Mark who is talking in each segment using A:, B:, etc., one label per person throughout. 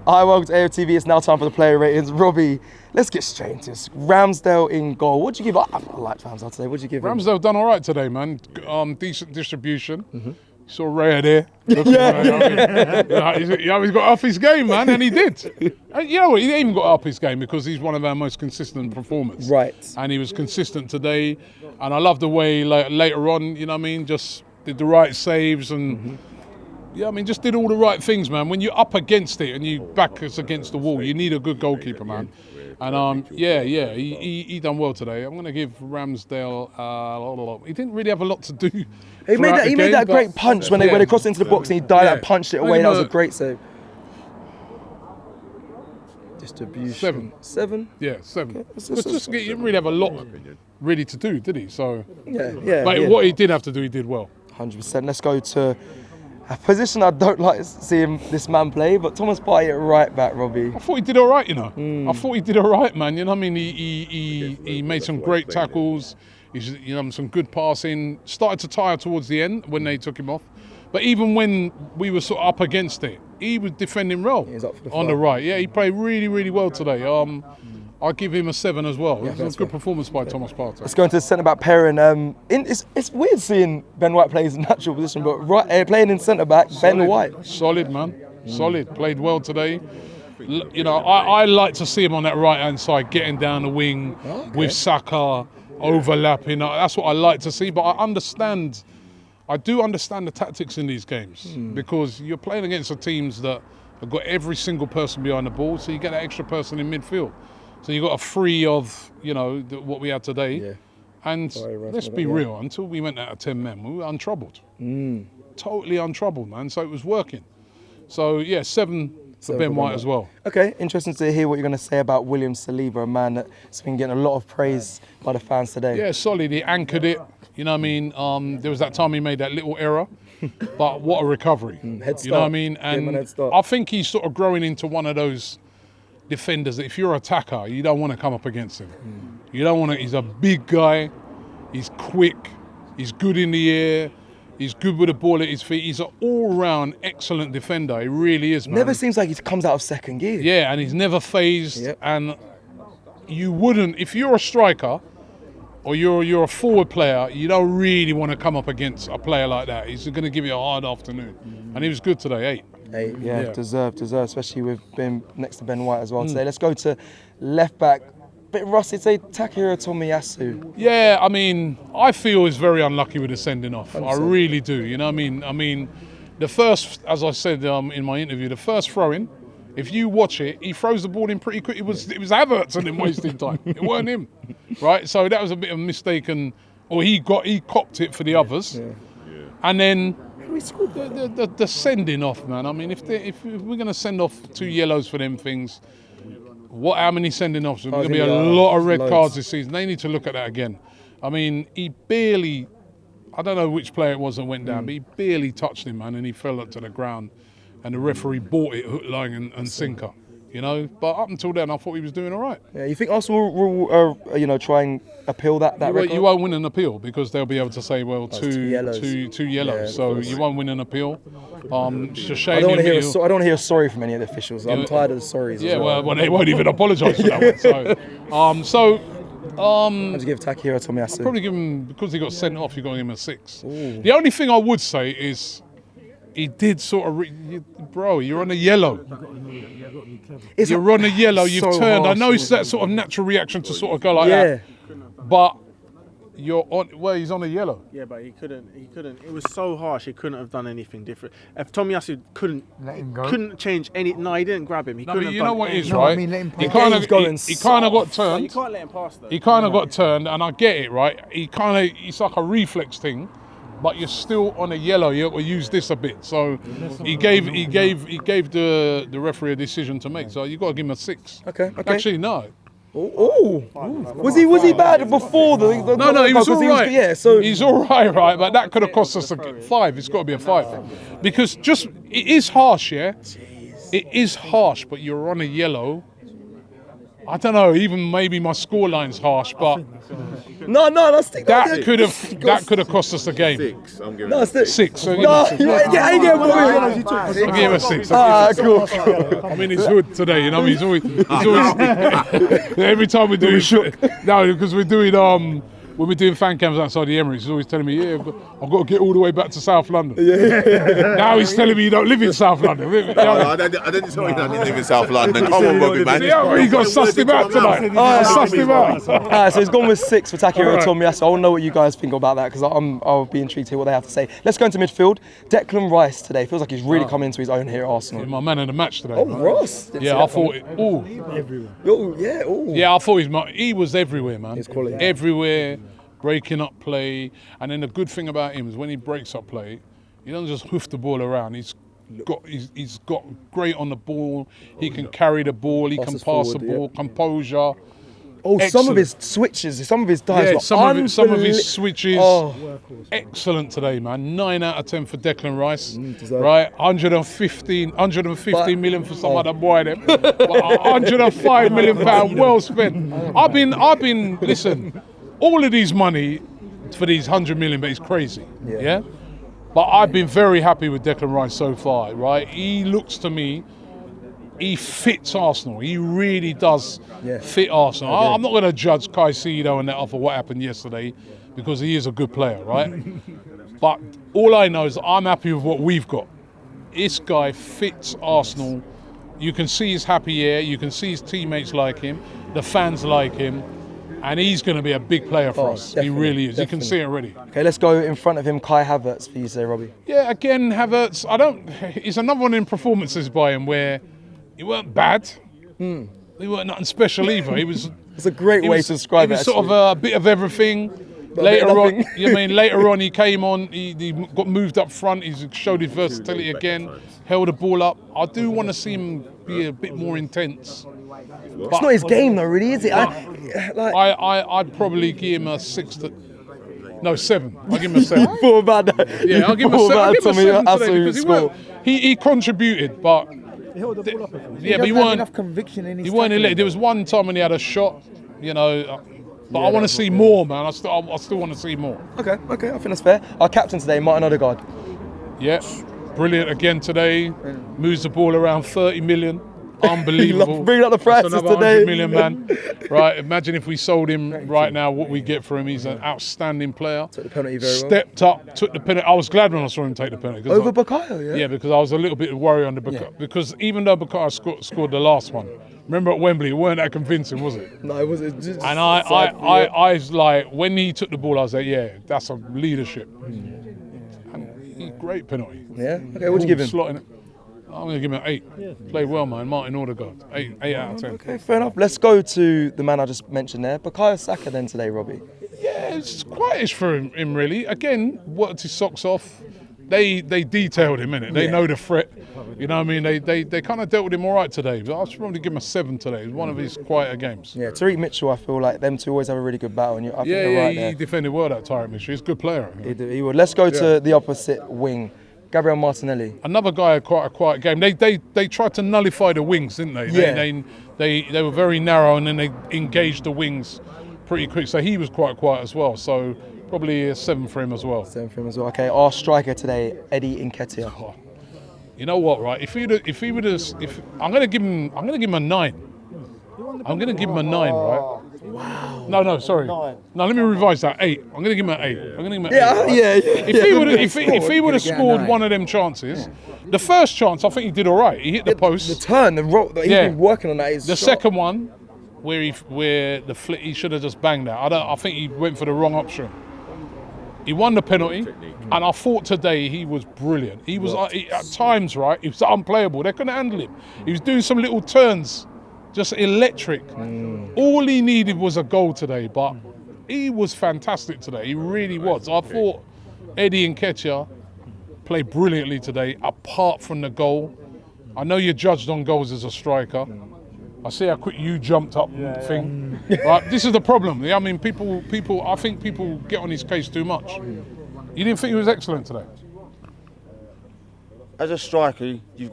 A: Hi, welcome to AFTV. It's now time for the player ratings. Robbie, let's get straight into this. Ramsdale in goal. What do you give? I like Ramsdale today. What do you give him?
B: Ramsdale done all right today, man. Decent distribution. Saw Raya there. He's got up his game, man, and he did. And you know what? He even got up his game because he's one of our most consistent performers.
A: Right.
B: And he was consistent today. And I love the way later on, you know what I mean, just did the right saves and. Yeah, I mean, just did all the right things, man. When you're up against it and you back us against the wall, you need a good goalkeeper, man. And he done well today. I'm going to give Ramsdale. He didn't really have a lot to do.
A: He made that great punch when they crossed into the box and he dived and punched it away. That was a great save. Distribution. 7?
B: Yeah, 7. Okay. He didn't really have a lot really to do, did he? So But what he did have to do, he did well.
A: 100%. Let's go to a position I don't like seeing this man play, but Thomas Partey at right back, Robbie.
B: I thought he did all right, you know. I thought he did all right, man. You know what I mean? He made some great tackles. He's some good passing. Started to tire towards the end when they took him off. But even when we were sort of up against it, he was defending well on the right. Yeah, he played really, really well today. I'll give him a 7 as well. It was a good performance by Thomas Partey. Let's
A: go into the centre-back pairing. It's weird seeing Ben White play his natural position, but playing in centre-back, Ben White.
B: Solid, man. Solid. Played well today. You know, I like to see him on that right-hand side, getting down the wing with Saka, overlapping. That's what I like to see, but I do understand the tactics in these games because you're playing against the teams that have got every single person behind the ball, so you get that extra person in midfield. So you got a free of, what we had today. Yeah. And let's be real, until we went out of 10 men, we were untroubled. Totally untroubled, man. So it was working. So, 7 for Ben White as well.
A: Okay, interesting to hear what you're going to say about William Saliba, a man that's been getting a lot of praise by the fans today.
B: Yeah, solid. He anchored it. You know what I mean? There was that time he made that little error. But what a recovery.
A: Head start.
B: You know what I mean? And I think he's sort of growing into one of those defenders that if you're an attacker, you don't want to come up against him. You don't want to. He's a big guy. He's quick. He's good in the air. He's good with the ball at his feet. He's an all-round excellent defender. He really is, man.
A: Never seems like he comes out of second gear.
B: Yeah, and he's never phased. Yep. And you wouldn't, if you're a striker or you're a forward player, you don't really want to come up against a player like that. He's going to give you a hard afternoon. And he was good today, 8.
A: Yeah, deserved, especially with being next to Ben White as well today. Let's go to left back. Bit rusty today, Takahiro Tomiyasu.
B: Yeah, I mean, I feel he's very unlucky with the sending off. 100%. I really do. You know what I mean? The first, as I said in my interview, the first throw-in, if you watch it, he throws the ball in pretty quick. It was Havertz and him wasting time. It weren't him, right? So that was a bit of a mistake, or he copped it for the others, and then. The sending off, man. I mean, if we're going to send off 2 yellows for them things, how many sending offs? There's going to be a lot of red cards this season. They need to look at that again. I mean, he barely, I don't know which player it was that went down, but he barely touched him, man, and he fell to the ground, and the referee bought it hook, line, and sinker. But up until then, I thought he was doing all right.
A: Yeah, you think Arsenal will try and appeal that record?
B: You won't win an appeal because they'll be able to say, well, two yellows. Yeah, so you won't win an appeal. It's a shame.
A: I don't want to hear sorry from any of the officials. I'm tired of the sorries.
B: Yeah, well, they won't even apologise for that one. So,
A: I'd give Takahiro Tomiyasu.
B: I'd probably give him, because he got sent off, you got to give him a 6. Ooh. The only thing I would say is, he did sort of, bro, you're on a yellow. You're on a yellow, you've turned. I know it's that sort of natural reaction to sort of go like that. But you're on, he's on a yellow.
C: Yeah, but he couldn't. It was so harsh, he couldn't have done anything different. If Tomiyasu couldn't change any, he didn't grab him. He couldn't have done
B: what it is, right? He kind of got turned.
C: You can't let him pass though.
B: He kind of got turned, and I get it, right? It's like a reflex thing. But you're still on a yellow. You have to use this a bit. So he gave the referee a decision to make. So you got to give him a 6.
A: Okay.
B: Actually, no.
A: Was he bad before the?
B: No, he was all right.
A: So
B: he's all right. But that could have cost us a 5. It's got to be a 5 because it is harsh, yeah. It is harsh, but you're on a yellow. I don't know. Even maybe my scoreline's harsh, but
A: No, let's stick
B: that could have cost us the game.
D: 6. I'm giving
A: No,
D: it
A: stick.
B: 6. So
A: No, you ain't getting
B: I'll give him a 6.
A: cool.
B: I'm in his hood today, you know. He's always every time we do no, because we're doing when we're doing fan cams outside the Emirates, he's always telling me, yeah, I've got to get all the way back to South London. Now he's telling me you don't live in South London.
D: I didn't tell you that I didn't live in South London. Come on, Robbie, man.
B: Yeah, you got sussed him out tonight. Sussed him out.
A: So he's gone with 6 for Takehiro Tomiyasu. I want to know what you guys think about that because I'll be intrigued to hear what they have to say. Let's go into midfield. Declan Rice today feels like he's really come into his own here at Arsenal.
B: My man in the match today.
A: Oh, Ross.
B: Yeah, I thought. Yeah, I thought he was everywhere, man.
A: His quality.
B: Everywhere, breaking up play, and then the good thing about him is when he breaks up play, he doesn't just hoof the ball around. He's got great on the ball. He can carry the ball. He can pass the ball. Composure.
A: Oh,
B: Excellent.
A: some of his switches, some of his dives.
B: Yeah,
A: were
B: some of his switches.
A: Oh.
B: Excellent today, man. 9 out of 10 for Declan Rice.
A: deserved.
B: Right, 115 million for some other boy there. But 105 million pound well spent. I've been. Listen, all of these money for these 100 million, but it's crazy. Yeah. But I've been very happy with Declan Rice so far. Right, he looks to me. He fits Arsenal. He really does fit Arsenal. I'm not going to judge Caicedo and that off of what happened yesterday because he is a good player, right? But all I know is I'm happy with what we've got. This guy fits Arsenal. You can see he's happy here. You can see his teammates like him. The fans like him. And he's going to be a big player for us. He really is. You can see it already.
A: Okay, let's go in front of him. Kai Havertz for you, say, Robbie.
B: Yeah, again, Havertz. It's another one in performances by him where he weren't bad. He weren't nothing special either. He was.
A: It's a great way to describe it.
B: He was sort of a bit of everything. Later on, he came on. He got moved up front. He showed his versatility again. Held the ball up. I do want to see him be a bit more intense.
A: It's not his game, though, really, is it?
B: I'd probably give him a 7. I'll give him a 7.
A: Thought about that.
B: Yeah, I'll give him a 7. I'll give him a 7 today because
A: he
B: he contributed, but.
E: He held the ball up.
B: Yeah, but he weren't
E: enough conviction in his.
B: He weren't elite. There was one time when he had a shot, you know. But I want to see more, man. I still want to see more.
A: Okay, I think that's fair. Our captain today, Martin Odegaard.
B: Yeah, brilliant again today. Moves the ball around 30 million. Unbelievable.
A: Bringing up the prices
B: That's another
A: today.
B: 100 million, man. Right, imagine if we sold him right now, what we get for him. He's an outstanding player.
A: Took the penalty very well.
B: Stepped up, took the penalty. I was glad when I saw him take the penalty.
A: Over Bukayo, yeah?
B: Yeah, because I was a little bit worried on the Bukayo. Because even though Bukayo scored the last one, remember at Wembley, it weren't that convincing, was it?
A: No, it wasn't.
B: And I was like, when he took the ball, I was like, yeah, that's a leadership. And great penalty.
A: Yeah? Okay, what'd you give him?
B: Slotting it. I'm going to give him an 8. Played well, man. Martin Odegaard. 8 out of 10.
A: Okay, fair enough. Let's go to the man I just mentioned there. Bukayo Saka then today, Robbie.
B: Yeah, it's quietish for him really. Again, worked his socks off. They detailed him, innit? They know the threat. You know what I mean? They kind of dealt with him all right today. But I should probably give him a 7 today. It was one of his quieter games.
A: Yeah, Tariq Mitchell, I feel like them two always have a really good battle. And I think
B: Yeah,
A: they're right there.
B: he defended well, that Tariq Mitchell. He's a good player.
A: He would. Let's go to the opposite wing. Gabriel Martinelli.
B: Another guy had quite a quiet game. They tried to nullify the wings, didn't they?
A: Yeah.
B: They were very narrow and then they engaged the wings pretty quick. So he was quite quiet as well. So probably a 7 for him as well.
A: 7 for him as well. Okay, our striker today, Eddie Nketiah.
B: Oh, you know what, right? I'm gonna give him a 9. I'm gonna give him a 9, right? Wow. No, sorry. 9. No, let me revise that. 8. I'm gonna give him an 8. I'm gonna give him an 8. If he would have scored one of them chances, the first chance I think he did all right. He hit the post.
A: The turn, the rope that he's been working on that is
B: the second one, where the flick, he should have just banged that. I think he went for the wrong option. He won the penalty, and I thought today he was brilliant. He was at times, right? He was unplayable. They couldn't handle him. He was doing some little turns. Just electric. All he needed was a goal today, but he was fantastic today. He really was. I thought Eddie Nketiah played brilliantly today, apart from the goal. I know you're judged on goals as a striker. I see how quick you jumped up thing. Right, this is the problem. I mean, I think people get on his case too much. You didn't think he was excellent today?
F: As a striker, you've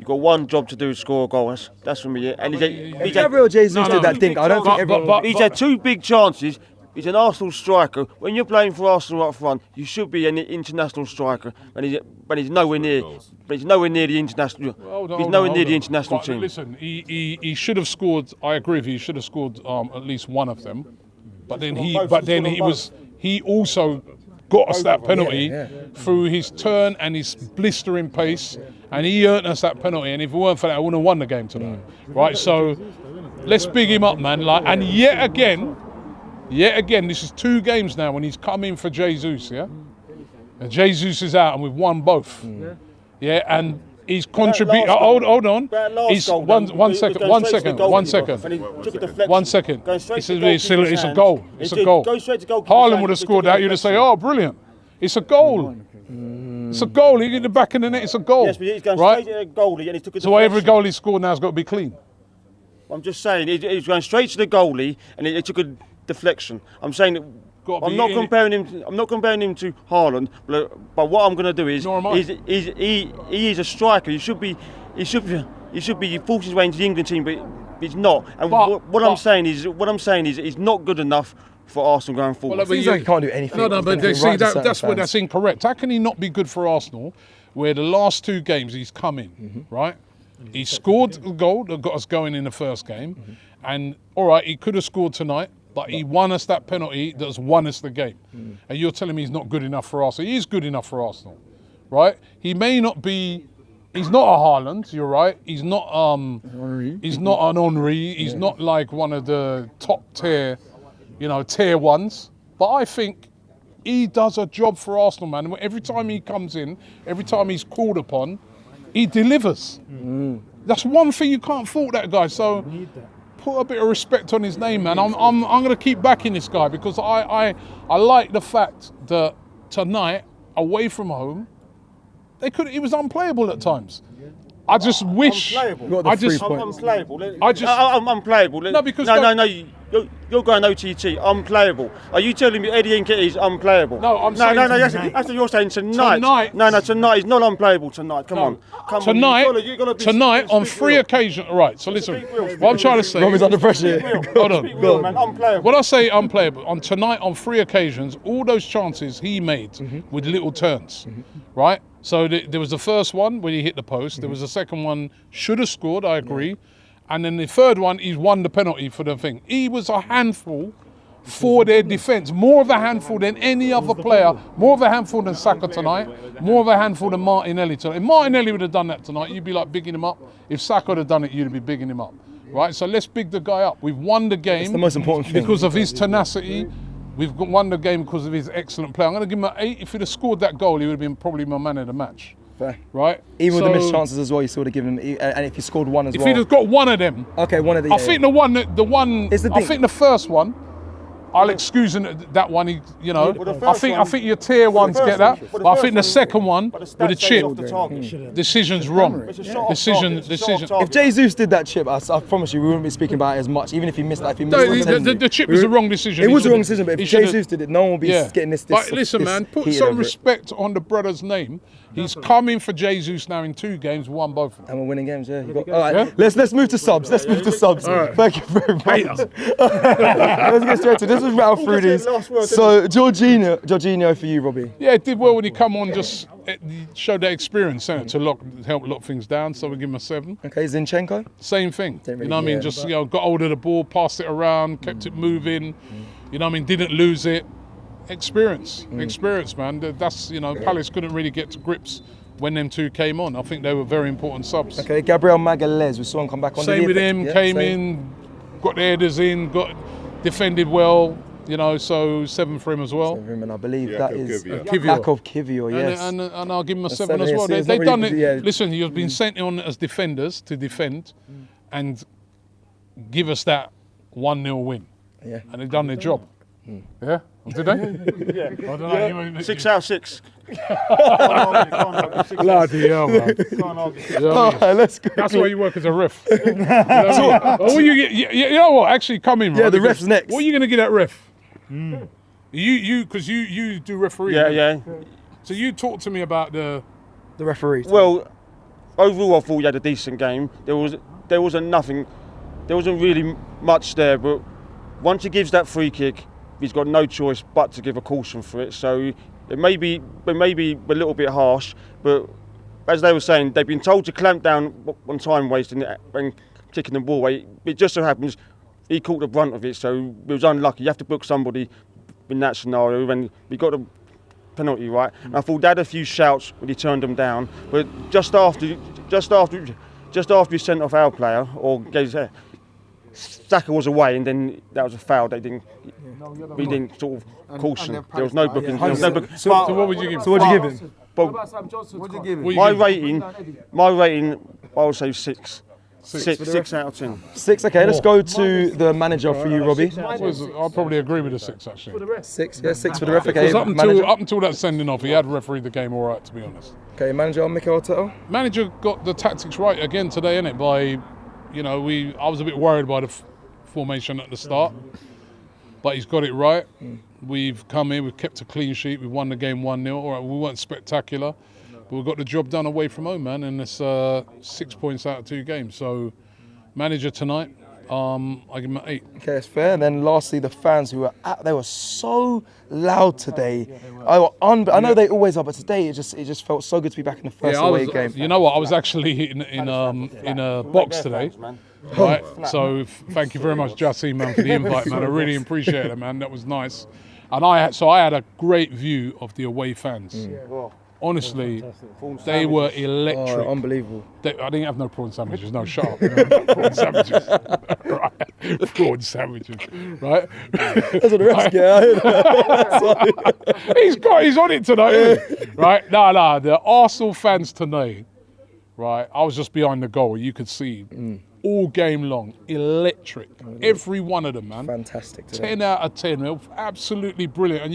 E: You've got one job to do, score a goal. That's for me. And
A: Gabriel Jesus did that dink. I don't think everyone.
E: He's had 2 big chances. He's an Arsenal striker. When you're playing for Arsenal up front, you should be an international striker. But he's nowhere near. But he's nowhere near the international. He's nowhere near the international team.
B: Listen, he should have scored. I agree with you. He should have scored at least one of them. But then he also got us that penalty through his turn and his blistering pace, and he earned us that penalty. And if it weren't for that, I wouldn't have won the game tonight. Right? So let's big him up, man. And yet again, this is 2 games now when he's come in for Jesus, yeah? And Jesus is out and we've won both. Yeah, and he's contributed. Hold on. He's one second. It's a goal. It's a goal. Haaland would have scored that. You'd have said, oh, brilliant. It's a goal. It's a goal. He hit the back of the net. It's a goal.
E: Yes, but he's going straight to the goalie and he took a deflection.
B: So every goal he scored now has got to be clean.
E: I'm just saying, he's going straight to the goalie and he took a deflection. I'm saying that I'm not comparing him to Haaland, but what I'm going to do is he is a striker. He should be forced his way into the England team, but he's not. And what I'm saying is he's not good enough for Arsenal going forward.
A: Well, seems like he can't do anything.
B: No, but see, that's where that's incorrect. How can he not be good for Arsenal, where the last 2 games he's come in, right? He scored a goal that got us going in the first game, and all right, he could have scored tonight. But he won us that penalty that's won us the game. And you're telling me he's not good enough for Arsenal. He is good enough for Arsenal, right? He may not be, he's not a Haaland, you're right. He's not he's not an Henry. He's not like one of the top tier, tier ones. But I think he does a job for Arsenal, man. Every time he comes in, every time he's called upon, he delivers. That's one thing you can't fault that guy. So put a bit of respect on his name, man. I'm going to keep backing this guy because I like the fact that tonight, away from home, he was unplayable at times. I just wish.
E: I'm unplayable. I'm unplayable.
B: No, because
E: you're going OTT. Unplayable. Are you telling me Eddie Nketiah's unplayable?
B: No, I'm saying.
E: No. That's what you're saying tonight. No, tonight he's not unplayable tonight. Come on.
B: Tonight on 3 occasions. Right. So listen. What I'm trying to say.
A: Robbie's under pressure.
E: Hold on. Man, unplayable.
B: When I say unplayable, on 3 occasions, all those chances he made with little turns, right? So there was the first one where he hit the post. There was the second one, should have scored, I agree. And then the third one, he's won the penalty for the thing. He was a handful for their defence. More of a handful than any other player. More of a handful than Saka tonight. More of a handful than Martinelli tonight. If Martinelli would have done that tonight, you'd be like bigging him up. If Saka would have done it, you'd be bigging him up. Right? So let's big the guy up. We've won the game.
A: It's the most important thing.
B: Because of his tenacity. We've won the game because of his excellent play. I'm going to give him an 8. If he'd have scored that goal, he would have been probably my man of the match.
A: Fair.
B: Right?
A: Even with the missed chances as well, you still would have given him. And if he scored one as well.
B: If he'd have got one of them.
A: Okay, one of the.
B: I think the one. I think the first one. I'll excuse that one. I think your tier ones get that, but I think the second one with the chip, decision's wrong. Decision.
A: If Jesus did that chip, I promise you, we wouldn't be speaking about it as much. Even if he missed that,
B: the chip was the wrong decision.
A: It was the wrong decision, but if Jesus did it, no one would be getting this.
B: But listen, man, put some respect on the brother's name. He's coming for Jesus now in 2 games, won both of them.
A: And we're winning games, yeah. All right, let's move to subs. Let's move to subs. Right. Thank you very much. Let's get straight to this. Let's rattle through these. So, Jorginho for you, Robbie.
B: Yeah, it did well when he come on, just showed that experience to help lock things down, so we give him a 7.
A: Okay, Zinchenko?
B: Same thing. You know what I mean? Just got hold of the ball, passed it around, kept it moving. You know what I mean? Didn't lose it. Experience, man. That's Palace couldn't really get to grips when them 2 came on. I think they were very important subs.
A: Okay, Gabriel Magalhaes, we saw him come back on.
B: Same with him, came in, got the headers in, defended well. So 7 for him as well.
A: 7 for him, and I believe that is
B: Kivior,
A: yes.
B: And I'll give him a 7 as well. They've done it. Yeah. Listen, you've been sent on as defenders to defend and give us that 1-0 win.
A: Yeah.
B: And they've done their job. Yeah? Did they?
E: Yeah. I don't know. 6 out of 6.
B: Bloody hell, man.
A: Let's go.
B: That's why you work as a ref. You know what? Actually, come in, right?
A: Yeah, the ref's next.
B: What are you going to get at ref? Because you do referee.
E: Yeah.
B: So you talk to me about the
A: referee.
E: Well, overall, I thought he had a decent game. There wasn't nothing. There wasn't really much there, but once he gives that free kick, he's got no choice but to give a caution for it. So it may be a little bit harsh, but as they were saying, they've been told to clamp down on time wasting and kicking the ball away. It just so happens he caught the brunt of it, so it was unlucky. You have to book somebody in that scenario, and we got a penalty, right? And I thought they had a few shouts when he turned them down, but just after he sent off our player or gave Saka was away, and then that was a foul. We didn't sort of caution. There was no booking.
B: So what would you give?
A: So what do you give him?
C: What do you give him?
E: My rating, I would say 6. 6 out of 10.
A: 6. Okay, let's go to the manager for you, Robbie.
B: I'll probably agree with a 6 actually.
A: 6, yeah, 6 for the ref. Okay,
B: up until that sending off, he had refereed the game all right, to be honest.
A: Okay, manager Mikel Arteta.
B: Manager got the tactics right again today, innit? By, I was a bit worried by the formation at the start, but he's got it right. We've come in, we've kept a clean sheet, we've won the game 1-0. All right, we weren't spectacular, but we got the job done away from home, man, and it's 6 points out of 2 games. So, manager tonight, I give him an 8.
A: Okay, that's fair. And then lastly, the fans who were they were so loud today. I know they always are, but today it just felt so good to be back in the first away game.
B: You know what? I was actually in a box today. Right, so thank you very much, Jassim, man, for the invite, man. I really appreciate it, man. That was nice. And I had a great view of the away fans. Honestly, they were electric.
A: Oh, unbelievable.
B: I didn't have no prawn sandwiches. No, shut up. Prawn sandwiches. Right. Prawn sandwiches. Right?
A: That's what the rest get.
B: He's on it tonight, isn't he? Right? No. The Arsenal fans tonight, right? I was just behind the goal. You could see all game long. Electric. Every one of them, man.
A: Fantastic today.
B: 10 out of 10. Absolutely brilliant. And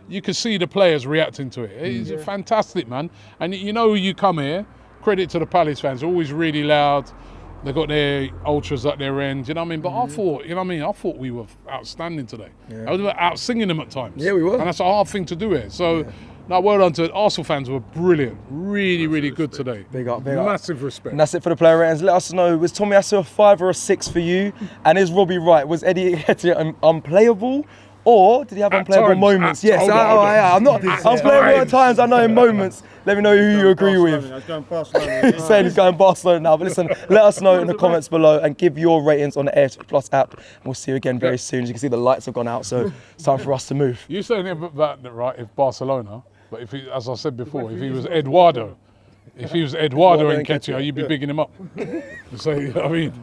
B: you can see the players reacting to it. It's fantastic, man. And you come here, credit to the Palace fans, always really loud. They've got their ultras at their end, you know what I mean? But I thought we were outstanding today. I was out singing them at times.
A: Yeah, we were.
B: And that's a hard thing to do here. So, well done to it. Arsenal fans were brilliant. Really, really good today.
A: Big up.
B: Massive respect.
A: And that's it for the player ratings. Let us know, was Tomiyasu a 5 or a 6 for you? And is Robbie right? Was Eddie Nketiah unplayable? Or did he have unplayable moments? Yes, I'm unplayable at times, I know in moments. Let me know who you agree with. He's saying he's going Barcelona now. But listen, let us know in the comments below and give your ratings on the AFTV Plus app. And we'll see you again very soon. As you can see, the lights have gone out, so it's time for us to move.
B: You're saying about that, right, if Barcelona, but if he, as I said before, if he was Eduardo and Nketiah, you'd be bigging him up. So, I mean...